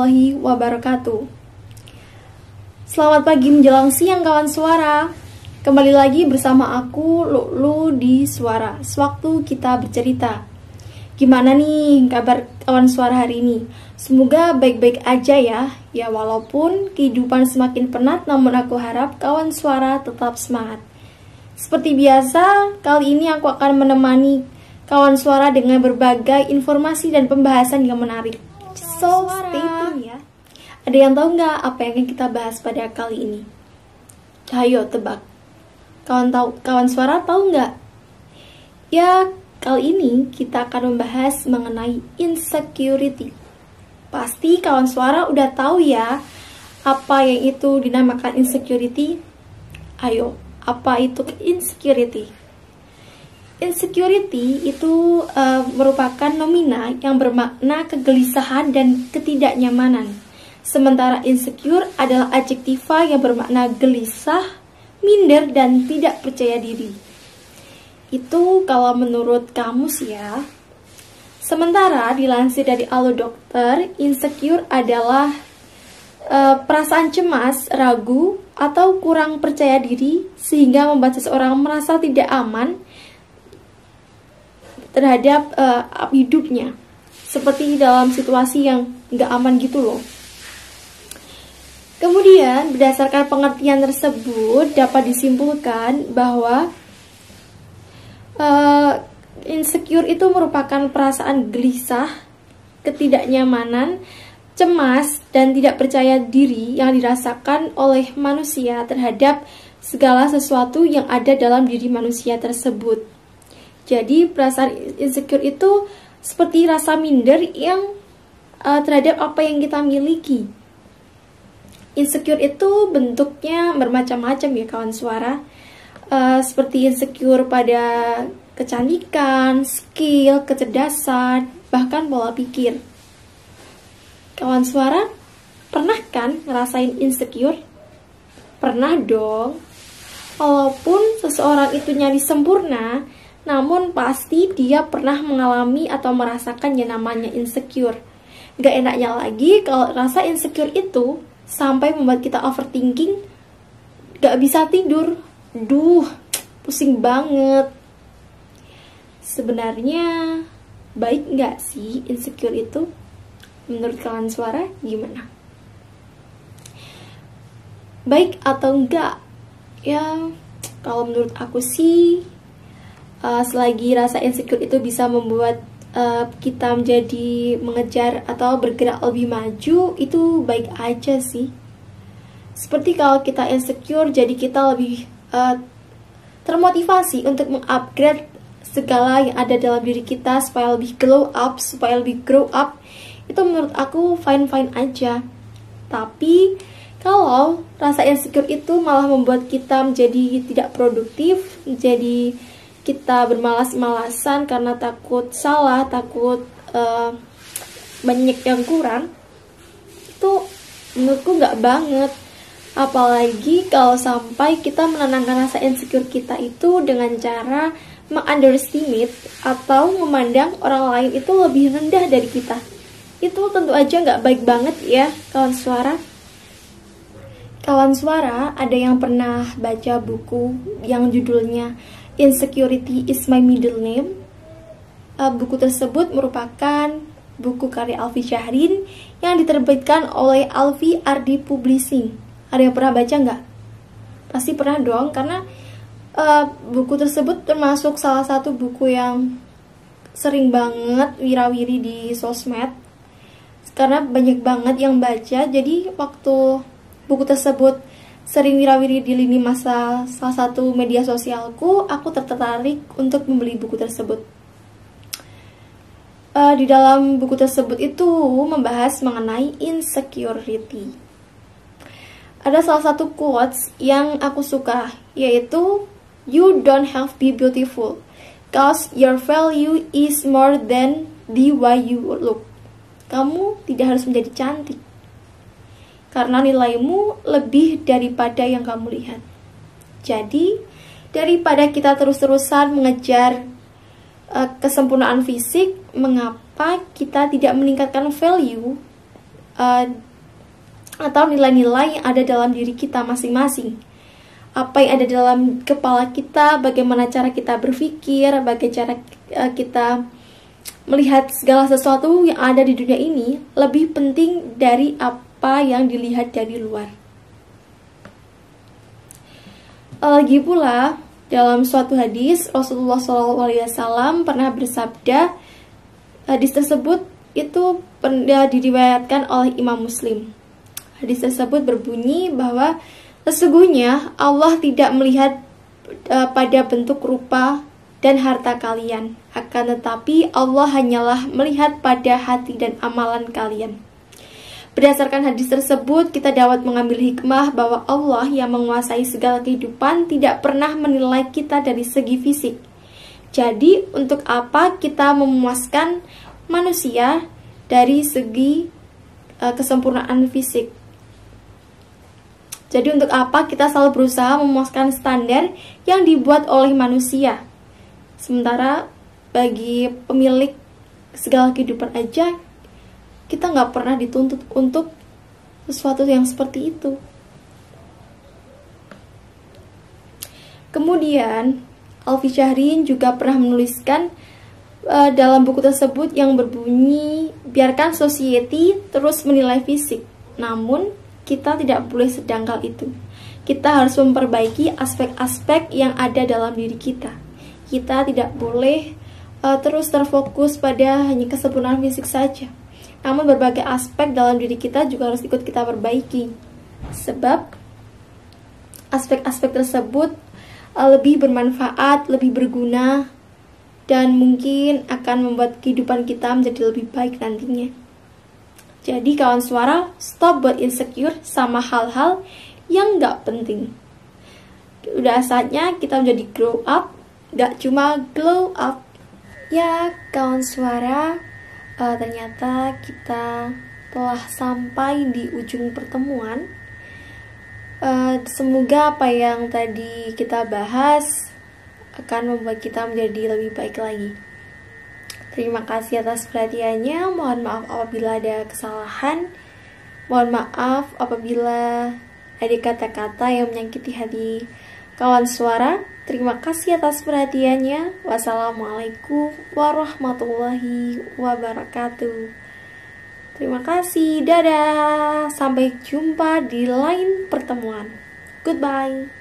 warahmatullahi wabarakatuh. Selamat pagi menjelang siang kawan suara. Kembali lagi bersama aku Lulu di Suara, sewaktu kita bercerita. Gimana nih kabar kawan suara hari ini? Semoga baik-baik aja ya. Ya walaupun kehidupan semakin penat, namun aku harap kawan suara tetap semangat. Seperti biasa, kali ini aku akan menemani kawan suara dengan berbagai informasi dan pembahasan yang menarik. So, stay tune ya. Ada yang tahu nggak apa yang akan kita bahas pada kali ini? Ayo tebak. Kawan suara tahu nggak? Ya, kali ini kita akan membahas mengenai insecurity. Pasti kawan suara udah tahu ya apa yang itu dinamakan insecurity. Ayo, apa itu insecurity? Insecurity itu merupakan nomina yang bermakna kegelisahan dan ketidaknyamanan. Sementara insecure adalah adjektiva yang bermakna gelisah, minder, dan tidak percaya diri. Itu kalau menurut kamus ya. Sementara dilansir dari Allo Dokter, insecure adalah perasaan cemas, ragu, atau kurang percaya diri sehingga membuat seseorang merasa tidak aman terhadap hidupnya, seperti dalam situasi yang nggak aman gitu loh. Kemudian berdasarkan pengertian tersebut dapat disimpulkan bahwa insecure itu merupakan perasaan gelisah, ketidaknyamanan, cemas, dan tidak percaya diri yang dirasakan oleh manusia terhadap segala sesuatu yang ada dalam diri manusia tersebut. Jadi perasaan insecure itu seperti rasa minder yang terhadap apa yang kita miliki. Insecure itu bentuknya bermacam-macam ya kawan suara. Seperti insecure pada kecantikan, skill, kecerdasan, bahkan pola pikir. Kawan suara, pernah kan ngerasain insecure? Pernah dong. Walaupun seseorang itu nyaris sempurna, namun pasti dia pernah mengalami atau merasakan yang namanya insecure. Gak enaknya lagi kalau rasa insecure itu sampai membuat kita overthinking, gak bisa tidur. Duh, pusing banget. Sebenarnya baik gak sih insecure itu? Menurut kawan suara gimana? Baik atau enggak? Ya, kalau menurut aku sih selagi rasa insecure itu bisa membuat kita menjadi mengejar atau bergerak lebih maju, itu baik aja sih. Seperti kalau kita insecure, jadi kita lebih termotivasi untuk mengupgrade segala yang ada dalam diri kita supaya lebih glow up, supaya lebih grow up. Itu menurut aku fine-fine aja. Tapi kalau rasa insecure itu malah membuat kita menjadi tidak produktif, menjadi kita bermalas-malasan karena takut salah, takut banyak yang kurang, itu menurutku nggak banget. Apalagi kalau sampai kita menenangkan rasa insecure kita itu dengan cara mengunderestimate atau memandang orang lain itu lebih rendah dari kita. Itu tentu aja nggak baik banget ya kawan suara. Kawan suara, ada yang pernah baca buku yang judulnya Insecurity is My Middle Name? Buku tersebut merupakan buku karya Alfi Syahrin yang diterbitkan oleh Alfi Ardi Publishing. Ada yang pernah baca nggak? Pasti pernah dong, karena buku tersebut termasuk salah satu buku yang sering banget wirawiri di sosmed. Karena banyak banget yang baca, jadi waktu buku tersebut sering wirawiri di lini masa salah satu media sosialku, aku tertarik untuk membeli buku tersebut. Di dalam buku tersebut itu membahas mengenai insecurity. Ada salah satu quotes yang aku suka, yaitu "You don't have to be beautiful, cause your value is more than the way you look." Kamu tidak harus menjadi cantik, karena nilaimu lebih daripada yang kamu lihat. Jadi, daripada kita terus-terusan mengejar kesempurnaan fisik, mengapa kita tidak meningkatkan value atau nilai-nilai yang ada dalam diri kita masing-masing. Apa yang ada dalam kepala kita, bagaimana cara kita berpikir, bagaimana cara kita melihat segala sesuatu yang ada di dunia ini lebih penting dari apa yang dilihat dari luar. Lagi pula, dalam suatu hadis Rasulullah SAW pernah bersabda, hadis tersebut itu diriwayatkan oleh Imam Muslim. Hadis tersebut berbunyi bahwa sesungguhnya Allah tidak melihat pada bentuk rupa dan harta kalian, akan tetapi Allah hanyalah melihat pada hati dan amalan kalian. Berdasarkan hadis tersebut, kita dapat mengambil hikmah bahwa Allah yang menguasai segala kehidupan tidak pernah menilai kita dari segi fisik. Jadi, untuk apa kita memuaskan manusia dari segi kesempurnaan fisik? Jadi untuk apa kita selalu berusaha memuaskan standar yang dibuat oleh manusia? Sementara bagi pemilik segala kehidupan aja, kita nggak pernah dituntut untuk sesuatu yang seperti itu. Kemudian, Alfi Syahrin juga pernah menuliskan dalam buku tersebut yang berbunyi, biarkan society terus menilai fisik, namun kita tidak boleh sedangkal itu. Kita harus memperbaiki aspek-aspek yang ada dalam diri kita. Kita tidak boleh terus terfokus pada hanya kesempurnaan fisik saja. Namun berbagai aspek dalam diri kita juga harus ikut kita perbaiki. Sebab aspek-aspek tersebut lebih bermanfaat, lebih berguna, dan mungkin akan membuat kehidupan kita menjadi lebih baik nantinya. Jadi kawan suara, stop buat insecure sama hal-hal yang gak penting. Udah saatnya kita menjadi grow up, gak cuma glow up. Ya kawan suara, ternyata kita telah sampai di ujung pertemuan. Semoga apa yang tadi kita bahas akan membuat kita menjadi lebih baik lagi. Terima kasih atas perhatiannya. Mohon maaf apabila ada kesalahan. Mohon maaf apabila ada kata-kata yang menyakiti hati kawan suara. Terima kasih atas perhatiannya. Wassalamualaikum warahmatullahi wabarakatuh. Terima kasih. Dadah. Sampai jumpa di lain pertemuan. Goodbye.